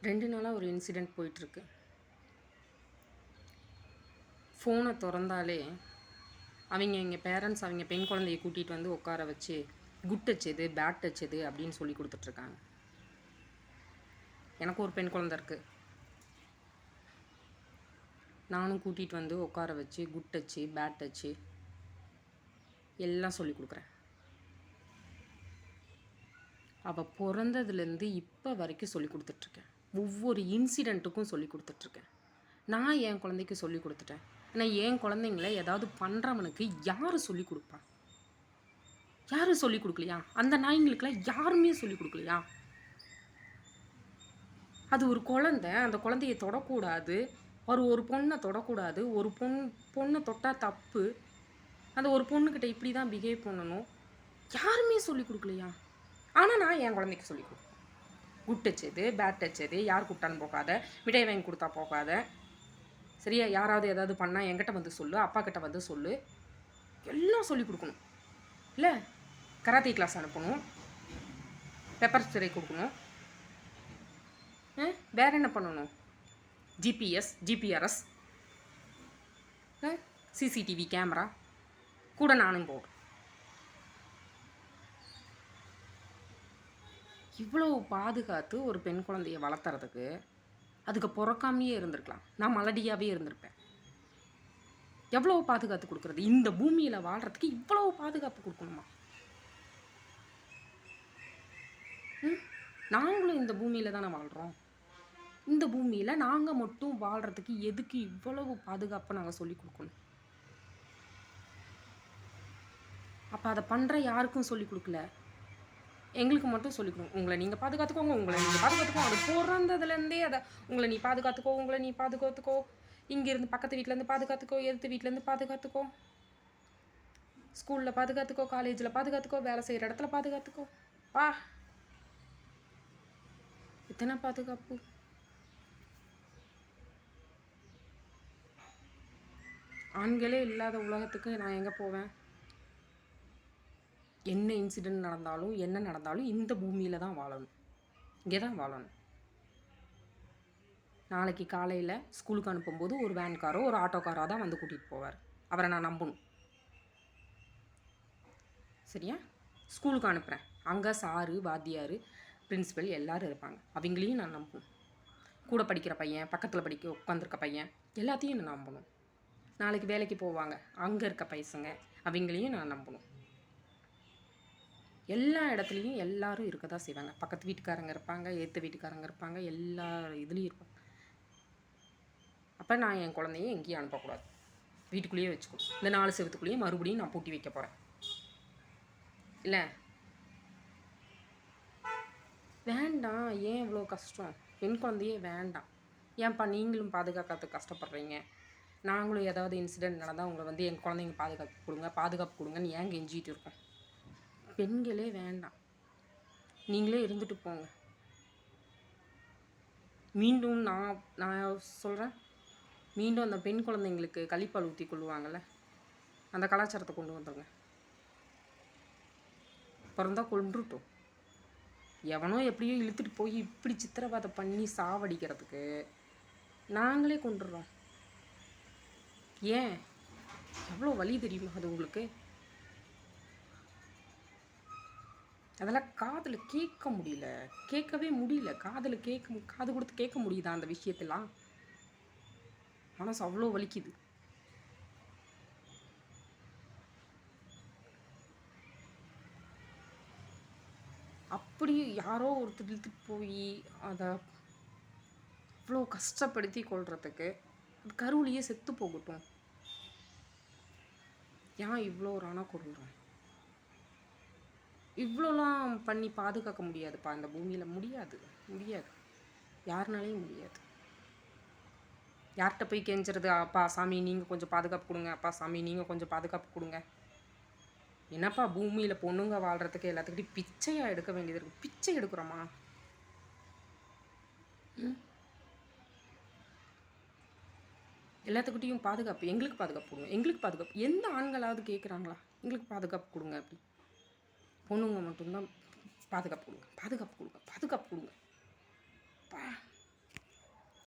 2 நாளாக ஒரு இன்சிடெண்ட் போயிட்டுருக்கு. ஃபோனை திறந்தாலே எங்கள் பேரண்ட்ஸ் பெண் குழந்தைய கூட்டிகிட்டு வந்து உட்கார வச்சு குட் டச் எது பேட் டச் எது அப்படின்னு சொல்லி கொடுத்துட்ருக்காங்க. எனக்கு ஒரு பெண் குழந்தை இருக்குது. நானும் கூட்டிகிட்டு வந்து உட்கார வச்சு குட் டச்சு பேட் டச்சு எல்லாம் சொல்லி கொடுக்குறேன். அவள் பிறந்ததுலேருந்து இப்போ வரைக்கும் சொல்லி கொடுத்துட்ருக்கேன். ஒவ்வொரு இன்சிடெண்ட்டுக்கும் சொல்லி கொடுத்துட்ருக்கேன். நான் என் குழந்தைக்கு சொல்லி கொடுத்துட்டேன். ஆனால் என் குழந்தைங்கள ஏதாவது பண்ணுறவனுக்கு யார் சொல்லி கொடுப்பா? யாரும் சொல்லி கொடுக்கலையா? அந்த நாய்ங்களுக்கெல்லாம் யாருமே சொல்லி கொடுக்கலையா? அது ஒரு குழந்தை, அந்த குழந்தைய தொடக்கூடாது, ஒரு பொண்ணை தொடக்கூடாது, ஒரு பொண்ணை தொட்டால் தப்பு, அந்த ஒரு பொண்ணுக்கிட்ட இப்படி தான் பிஹேவ் பண்ணணும், யாருமே சொல்லி கொடுக்கலையா? ஆனால் நான் என் குழந்தைக்கு சொல்லி கொடுப்பேன். குட் டச் எது பேட் டச் எது, யார் கூப்பிட்டான்னு போகாத, மிட்டாய் வாங்கி கொடுத்தா போகாத, சரியா? யாராவது ஏதாவது பண்ணால் என்கிட்ட வந்து சொல்லு, அப்பா கிட்ட வந்து சொல்லு, எல்லாம் சொல்லி கொடுக்கணும். இல்லை கராத்தே கிளாஸ் அனுப்பணும், பெப்பர் ஸ்ப்ரே கொடுக்கணும், வேற என்ன பண்ணணும்? ஜிபிஎஸ் ஜிபிஆர்எஸ் சிசிடிவி கேமரா கூட நானும் போடுறேன். இவ்வளோ பாதுகாத்து ஒரு பெண் குழந்தைய வளர்த்துறதுக்கு அதுக்கு பிறக்காமையே இருந்திருக்கலாம். நான் மலடியாகவே இருந்திருப்பேன். எவ்வளோ பாதுகாத்து கொடுக்குறது? இந்த பூமியில் வாழ்கிறதுக்கு இவ்வளோ பாதுகாப்பு கொடுக்கணுமா? நாங்களும் இந்த பூமியில் தானே வாழ்கிறோம். இந்த பூமியில் நாங்கள் மட்டும் வாழ்கிறதுக்கு எதுக்கு இவ்வளவு பாதுகாப்பை நாங்கள் சொல்லி கொடுக்கணும்? அப்போ அதை பண்ணுற யாருக்கும் சொல்லி கொடுக்கல, எங்களுக்கு மட்டும் சொல்லி கொடுங்க. உங்களை நீங்கள் பாதுகாத்துக்கோங்க, உங்களை நீங்கள் பாதுகாத்துக்கோ. அது பிறந்ததுலேருந்தே அதை உங்களை நீ பாதுகாத்துக்கோ, உங்களை நீ பாதுகாத்துக்கோ, இங்கேருந்து பக்கத்து வீட்டிலேருந்து பாதுகாத்துக்கோ, எதிர்த்து வீட்டிலேருந்து பாதுகாத்துக்கோ, ஸ்கூலில் பாதுகாத்துக்கோ, காலேஜில் பாதுகாத்துக்கோ, வேலை செய்கிற இடத்துல பாதுகாத்துக்கோ. பா இத்தனை பாதுகாப்பு. ஆண்களே இல்லாத உலகத்துக்கு நான் எங்கே போவேன்? என்ன இன்சிடெண்ட் நடந்தாலும் என்ன நடந்தாலும் இந்த பூமியில் தான் வாழணும், இங்கே தான் வாழணும். நாளைக்கு காலையில் ஸ்கூலுக்கு அனுப்பும்போது ஒரு வேன்காரோ ஒரு ஆட்டோக்காரோ தான் வந்து கூட்டிகிட்டு போவார். அவரை நான் நம்பணும், சரியா? ஸ்கூலுக்கு அனுப்புகிறேன், அங்கே சாரு வாத்தியார் பிரின்சிபல் எல்லோரும் இருப்பாங்க. அவங்களையும் நான் நம்பணும். கூட படிக்கிற பையன், பக்கத்தில் உட்காந்துருக்க பையன் எல்லாத்தையும் நான் நம்பணும். நாளைக்கு வேலைக்கு போவாங்க, அங்கே இருக்க பைசங்க அவங்களையும் நான் நம்பணும். எல்லா இடத்துலையும் எல்லாரும் இருக்க தான் செய்வாங்க. பக்கத்து வீட்டுக்காரங்க இருப்பாங்க, ஏற்ற வீட்டுக்காரங்க இருப்பாங்க, எல்லா இதுலேயும் இருப்பாங்க. அப்போ நான் என் குழந்தைய எங்கேயும் அனுப்பக்கூடாது, வீட்டுக்குள்ளேயே வச்சுக்கணும். இந்த 4 செவத்துக்குள்ளேயே மறுபடியும் நான் பூட்டி வைக்க போகிறேன். இல்லை வேண்டாம், ஏன் இவ்வளோ கஷ்டம்? பெண் குழந்தையே வேண்டாம். ஏன்ப்பா நீங்களும் பாதுகாக்கிறதுக்கு கஷ்டப்படுறீங்க? நாங்களும் ஏதாவது இன்சிடெண்ட் நடந்தால் உங்களை வந்து எங்கள் குழந்தைங்க பாதுகாப்பு கொடுங்கன்னு ஏன் கெஞ்சிட்டு இருக்கோம்? பெண்களே வேண்டாம், நீங்களே இருந்துட்டு போங்க. மீண்டும் நான் சொல்கிறேன், மீண்டும் அந்த பெண் குழந்தைங்களுக்கு கள்ளிப்பால் ஊற்றி கொள்ளுவாங்கள்ல, அந்த கலாச்சாரத்தை கொண்டு வந்துடுங்க. பிறந்தா கொன்றுட்டோம். எவனோ எப்படியோ இழுத்துட்டு போய் இப்படி சித்திரவதை பண்ணி சாவடிக்கிறதுக்கு நாங்களே கொண்டுடுறோம். ஏன்? எவ்வளோ வலி தெரியுமா அது உங்களுக்கு? அதெல்லாம் காதில் கேட்க முடியல, கேட்கவே முடியல. காது கொடுத்து கேட்க முடியுதா அந்த விஷயத்தெல்லாம்? மனசு அவ்வளோ வலிக்குது. அப்படி யாரோ ஒருத்தர் இழுத்துட்டு போய் அதை அவ்வளோ கஷ்டப்படுத்தி கொள்றதுக்கு அது கருவிலேயே செத்து போகட்டும். ஏன் இவ்வளோ ராணா கொள்கிறோம்? இவ்வளோலாம் பண்ணி பாதுகாக்க முடியாதுப்பா இந்த பூமியில். முடியாது, யாருனாலையும் முடியாது. யார்கிட்ட போய் கெஞ்சுறது? அப்பா சாமி நீங்கள் கொஞ்சம் பாதுகாப்பு கொடுங்க, அப்பா சாமி நீங்கள் கொஞ்சம் பாதுகாப்பு கொடுங்க. என்னப்பா பூமியில் பொண்ணுங்க வாழ்கிறதுக்கு எல்லாத்துக்கிட்டையும் பிச்சையாக எடுக்க வேண்டியது இருக்குது. பிச்சை எடுக்கிறோமா? எல்லாத்துக்கிட்டையும் பாதுகாப்பு, எங்களுக்கு பாதுகாப்பு கொடுங்க, எங்களுக்கு பாதுகாப்பு. எந்த ஆண்களாவது கேட்குறாங்களா எங்களுக்கு பாதுகாப்பு கொடுங்க? அப்படி பொண்ணுங்க மட்டும்தான் பாதுகாப்பு கொடுங்க, பாதுகாப்பு கொடுங்க.